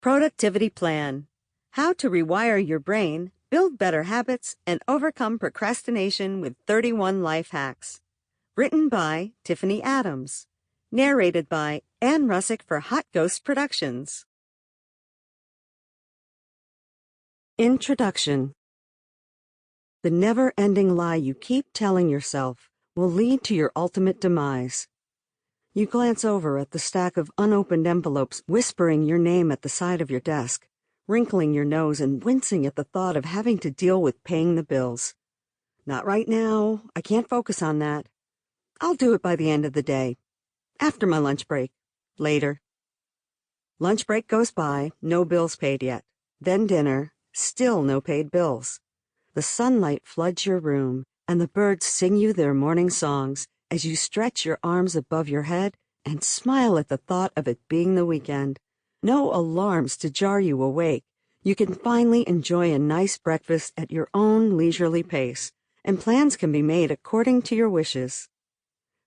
Productivity Plan: How to Rewire Your Brain, Build Better Habits, and Overcome Procrastination with 31 Life Hacks. Written by Tiffany Adams. Narrated by Russek for Hot Ghost Productions. Introduction. The never-ending lie you keep telling yourself will lead to your ultimate demise. You glance over at the stack of unopened envelopes, whispering your name at the side of your desk, wrinkling your nose and wincing at the thought of having to deal with paying the bills. Not right now. I can't focus on that. I'll do it by the end of the day. After my lunch break. Later. Lunch break goes by, no bills paid yet. Then dinner, still no paid bills. The sunlight floods your room, and the birds sing you their morning songs as you stretch your arms above your head and smile at the thought of it being the weekend. No alarms to jar you awake. You can finally enjoy a nice breakfast at your own leisurely pace, and plans can be made according to your wishes.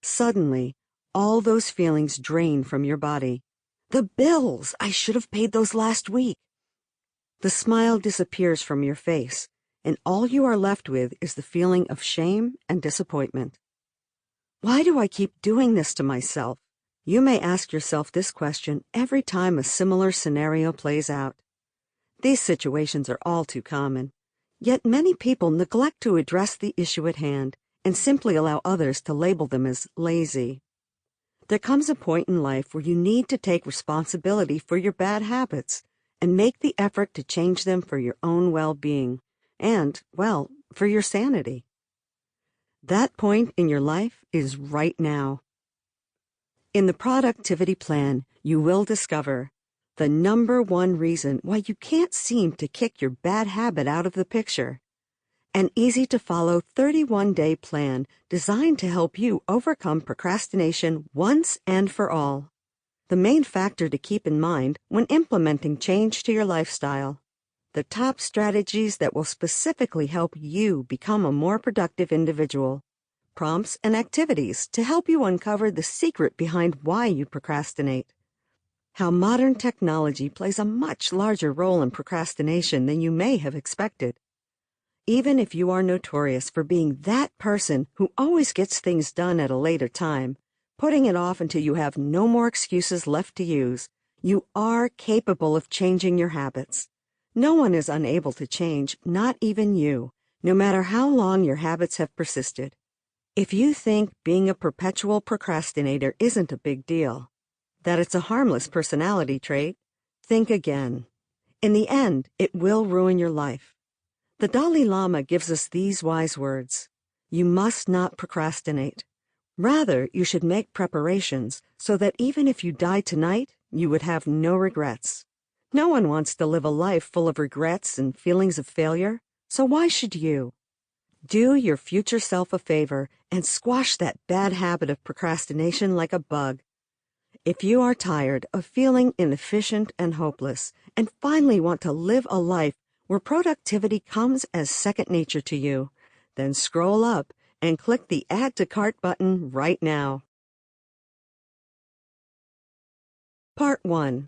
Suddenly, all those feelings drain from your body. The bills! I should have paid those last week. The smile disappears from your face, and all you are left with is the feeling of shame and disappointment. Why do I keep doing this to myself? You may ask yourself this question every time a similar scenario plays out. These situations are all too common, yet many people neglect to address the issue at hand and simply allow others to label them as lazy. There comes a point in life where you need to take responsibility for your bad habits and make the effort to change them for your own well-being and, well, for your sanity. That point in your life is right now. In the Productivity Plan, you will discover the #1 reason why you can't seem to kick your bad habit out of the picture. An easy-to-follow 31-day plan designed to help you overcome procrastination once and for all. The main factor to keep in mind when implementing change to your lifestyle. The top strategies that will specifically help you become a more productive individual. Prompts and activities to help you uncover the secret behind why you procrastinate. How modern technology plays a much larger role in procrastination than you may have expected. Even if you are notorious for being that person who always gets things done at a later time, putting it off until you have no more excuses left to use, you are capable of changing your habits. No one is unable to change, not even you, no matter how long your habits have persisted. If you think being a perpetual procrastinator isn't a big deal, that it's a harmless personality trait, think again. In the end, it will ruin your life. The Dalai Lama gives us these wise words: you must not procrastinate. Rather, you should make preparations so that even if you die tonight, you would have no regrets. No one wants to live a life full of regrets and feelings of failure, so why should you? Do your future self a favor and squash that bad habit of procrastination like a bug. If you are tired of feeling inefficient and hopeless and finally want to live a life where productivity comes as second nature to you, then scroll up and click the Add to Cart button right now. Part 1.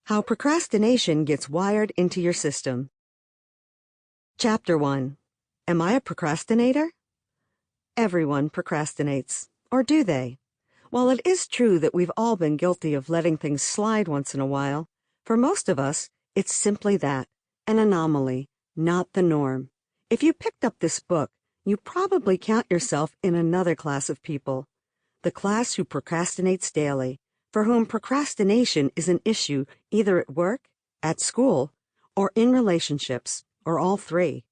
How procrastination gets wired into your system. Chapter 1. Am I a procrastinator? Everyone procrastinates. Or do they? While it is true that we've all been guilty of letting things slide once in a while, for most of us, it's simply that, an anomaly, not the norm. If you picked up this book, you probably count yourself in another class of people, the class who procrastinates daily, for whom procrastination is an issue either at work, at school, or in relationships, or all three.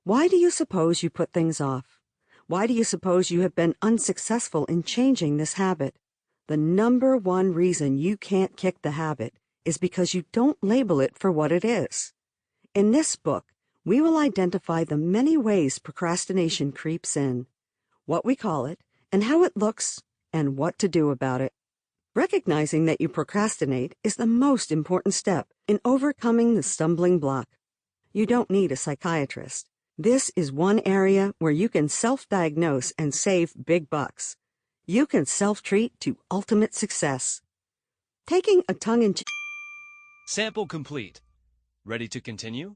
Why do you suppose you put things off? Why do you suppose you have been unsuccessful in changing this habit? The #1 reason you can't kick the habit is because you don't label it for what it is. In this book, we will identify the many ways procrastination creeps in, what we call it, and how it looks, and what to do about it. Recognizing that you procrastinate is the most important step in overcoming the stumbling block. You don't need a psychiatrist. This is one area where you can self-diagnose and save big bucks. You can self-treat to ultimate success. Taking a tongue-in-cheek Sample complete. Ready to continue?